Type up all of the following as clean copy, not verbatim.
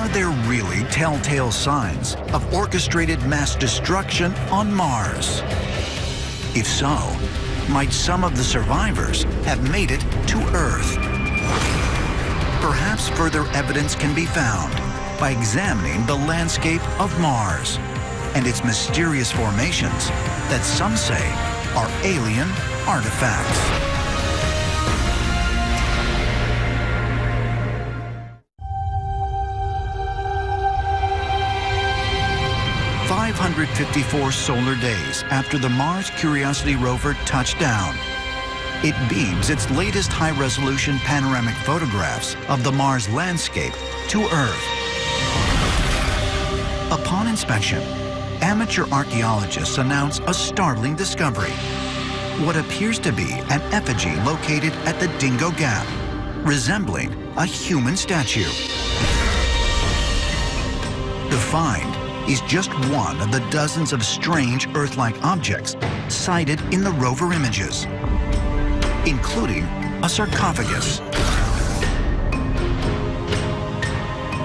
Are there really telltale signs of orchestrated mass destruction on Mars? If so, might some of the survivors have made it to Earth? Perhaps further evidence can be found by examining the landscape of Mars and its mysterious formations that some say are alien artifacts. "554 solar days after the Mars Curiosity rover touched down, it beams its latest high-resolution panoramic photographs of the Mars landscape to Earth. Upon inspection, amateur archaeologists announce a startling discovery: what appears to be an effigy located at the Dingo Gap, resembling a human statue. The find is just one of the dozens of strange Earth-like objects sighted in the rover images, including a sarcophagus,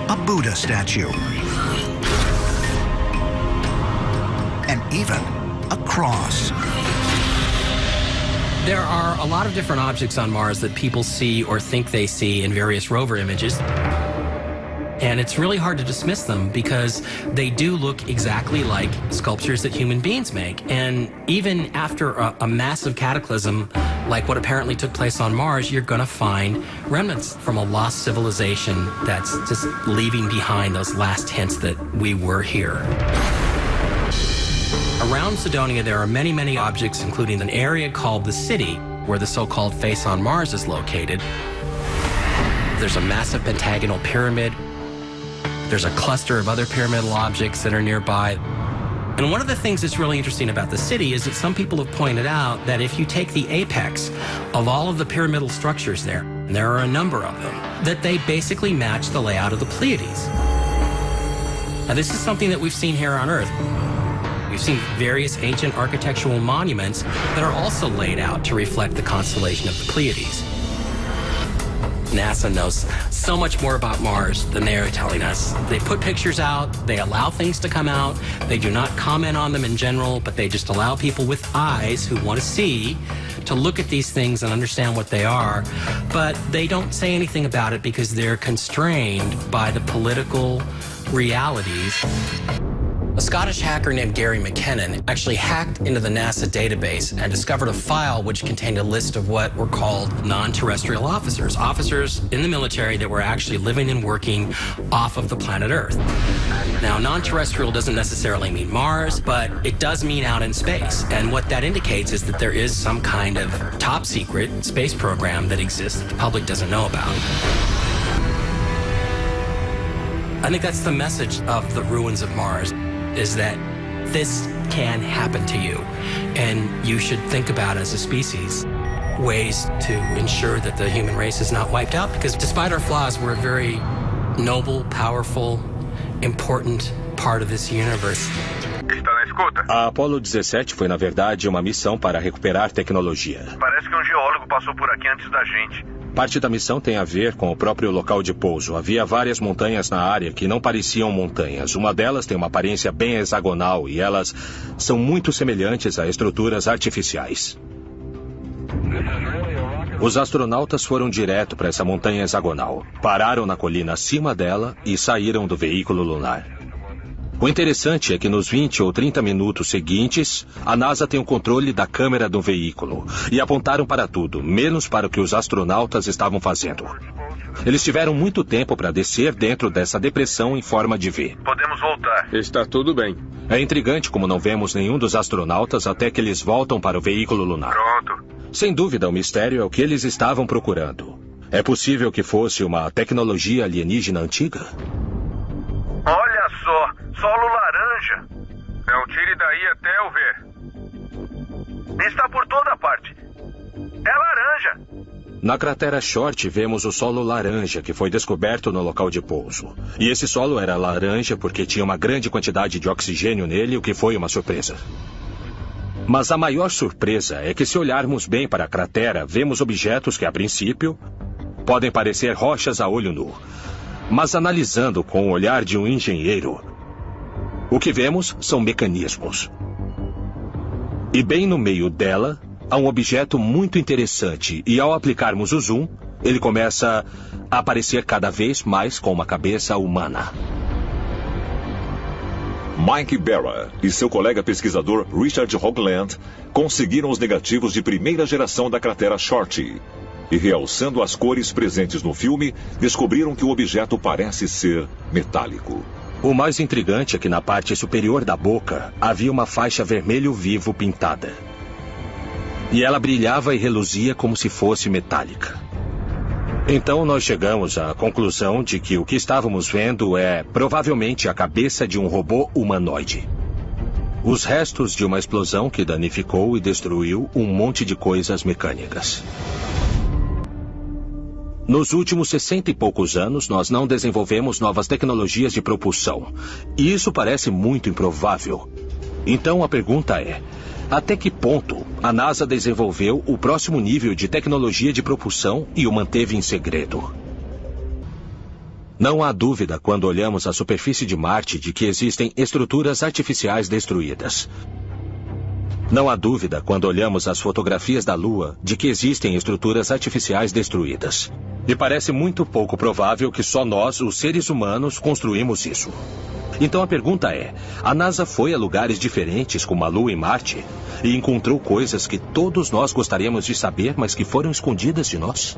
a Buddha statue, and even a cross. There are a lot of different objects on Mars that people see or think they see in various rover images. And it's really hard to dismiss them because they do look exactly like sculptures that human beings make. And even after a massive cataclysm like what apparently took place on Mars, you're going to find remnants from a lost civilization that's just leaving behind those last hints that we were here. Around Cydonia, there are many, many objects, including an area called the City, where the so-called face on Mars is located. There's a massive pentagonal pyramid. There's a cluster of other pyramidal objects that are nearby. And one of the things that's really interesting about the City is that some people have pointed out that if you take the apex of all of the pyramidal structures there, and there are a number of them, that they basically match the layout of the Pleiades. Now, this is something that we've seen here on Earth. We've seen various ancient architectural monuments that are also laid out to reflect the constellation of the Pleiades. NASA knows so much more about Mars than they are telling us. They put pictures out, they allow things to come out, they do not comment on them in general, but they just allow people with eyes who want to see to look at these things and understand what they are, but they don't say anything about it because they're constrained by the political realities. A Scottish hacker named Gary McKinnon actually hacked into the NASA database and discovered a file which contained a list of what were called non-terrestrial officers, officers in the military that were actually living and working off of the planet Earth. Now, non-terrestrial doesn't necessarily mean Mars, but it does mean out in space. And what that indicates is that there is some kind of top secret space program that exists that the public doesn't know about. I think that's the message of the ruins of Mars, is that this can happen to you, and you should think about, as a species, ways to ensure that the human race is not wiped out, because despite our flaws, we're a very noble, powerful, important part of this universe. A Apollo 17 foi, na verdade, uma missão para recuperar tecnologia. Parece que geólogo passou por aqui antes da gente. Parte da missão tem a ver com o próprio local de pouso. Havia várias montanhas na área que não pareciam montanhas. Uma delas tem uma aparência bem hexagonal e elas são muito semelhantes a estruturas artificiais. Os astronautas foram direto para essa montanha hexagonal, pararam na colina acima dela e saíram do veículo lunar. O interessante é que nos 20 ou 30 minutos seguintes, a NASA tem o controle da câmera do veículo e apontaram para tudo, menos para o que os astronautas estavam fazendo. Eles tiveram muito tempo para descer dentro dessa depressão em forma de V. Podemos voltar. Está tudo bem. É intrigante como não vemos nenhum dos astronautas até que eles voltam para o veículo lunar. Pronto. Sem dúvida, o mistério é o que eles estavam procurando. É possível que fosse uma tecnologia alienígena antiga? Olha só, solo laranja. Não tire daí até eu ver. Está por toda parte. É laranja. Na cratera Short, vemos o solo laranja que foi descoberto no local de pouso. E esse solo era laranja porque tinha uma grande quantidade de oxigênio nele, o que foi uma surpresa. Mas a maior surpresa é que, se olharmos bem para a cratera, vemos objetos que, a princípio, podem parecer rochas a olho nu. Mas analisando com o olhar de um engenheiro, o que vemos são mecanismos. E bem no meio dela, há um objeto muito interessante e ao aplicarmos o zoom, ele começa a aparecer cada vez mais com uma cabeça humana. Mike Bara e seu colega pesquisador Richard Hoagland conseguiram os negativos de primeira geração da cratera Shorty. E realçando as cores presentes no filme, descobriram que o objeto parece ser metálico. O mais intrigante é que na parte superior da boca havia uma faixa vermelho vivo pintada. E ela brilhava e reluzia como se fosse metálica. Então nós chegamos à conclusão de que o que estávamos vendo é provavelmente a cabeça de um robô humanoide. Os restos de uma explosão que danificou e destruiu um monte de coisas mecânicas. Nos últimos 60 e poucos anos, nós não desenvolvemos novas tecnologias de propulsão. E isso parece muito improvável. Então a pergunta é: até que ponto a NASA desenvolveu o próximo nível de tecnologia de propulsão e o manteve em segredo? Não há dúvida quando olhamos a superfície de Marte de que existem estruturas artificiais destruídas. Não há dúvida quando olhamos as fotografias da Lua de que existem estruturas artificiais destruídas. E parece muito pouco provável que só nós, os seres humanos, construímos isso. Então a pergunta é: a NASA foi a lugares diferentes como a Lua e Marte e encontrou coisas que todos nós gostaríamos de saber, mas que foram escondidas de nós?